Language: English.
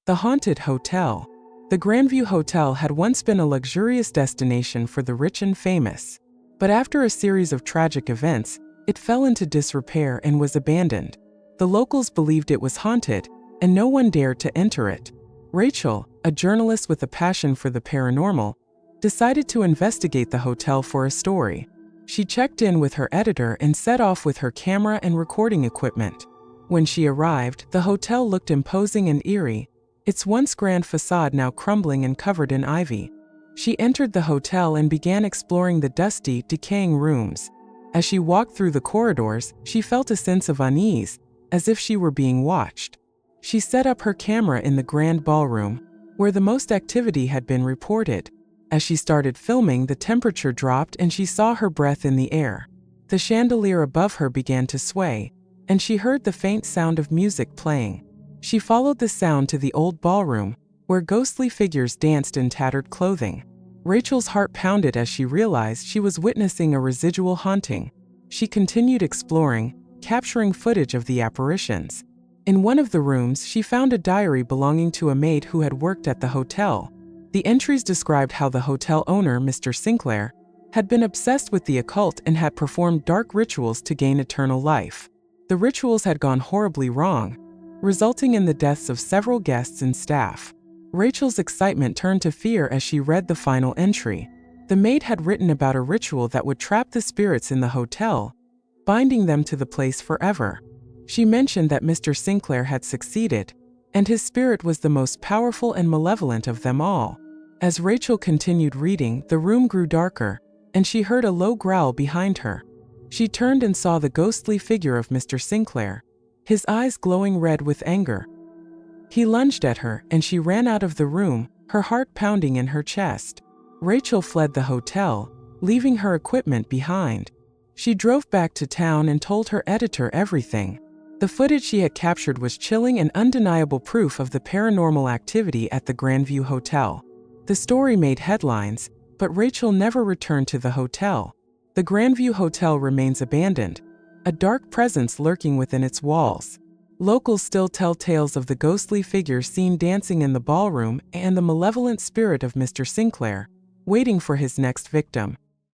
The Haunted Hotel. The Grandview Hotel had once been a luxurious destination for the rich and famous. But after a series of tragic events, it fell into disrepair and was abandoned. The locals believed it was haunted, and no one dared to enter it. Rachel, a journalist with a passion for the paranormal, decided to investigate the hotel for a story. She checked in with her editor and set off with her camera and recording equipment. When she arrived, the hotel looked imposing and eerie, its once grand facade now crumbling and covered in ivy. She entered the hotel and began exploring the dusty, decaying rooms. As she walked through the corridors, she felt a sense of unease, as if she were being watched. She set up her camera in the grand ballroom, where the most activity had been reported. As she started filming, the temperature dropped and she saw her breath in the air. The chandelier above her began to sway, and she heard the faint sound of music playing. She followed the sound to the old ballroom, where ghostly figures danced in tattered clothing. Rachel's heart pounded as she realized she was witnessing a residual haunting. She continued exploring, capturing footage of the apparitions. In one of the rooms, she found a diary belonging to a maid who had worked at the hotel. The entries described how the hotel owner, Mr. Sinclair, had been obsessed with the occult and had performed dark rituals to gain eternal life. The rituals had gone horribly wrong, resulting in the deaths of several guests and staff. Rachel's excitement turned to fear as she read the final entry. The maid had written about a ritual that would trap the spirits in the hotel, binding them to the place forever. She mentioned that Mr. Sinclair had succeeded, and his spirit was the most powerful and malevolent of them all. As Rachel continued reading, the room grew darker, and she heard a low growl behind her. She turned and saw the ghostly figure of Mr. Sinclair, his eyes glowing red with anger. He lunged at her, and she ran out of the room, her heart pounding in her chest. Rachel fled the hotel, leaving her equipment behind. She drove back to town and told her editor everything. The footage she had captured was chilling and undeniable proof of the paranormal activity at the Grandview Hotel. The story made headlines, but Rachel never returned to the hotel. The Grandview Hotel remains abandoned, a dark presence lurking within its walls. Locals still tell tales of the ghostly figures seen dancing in the ballroom and the malevolent spirit of Mr. Sinclair, waiting for his next victim.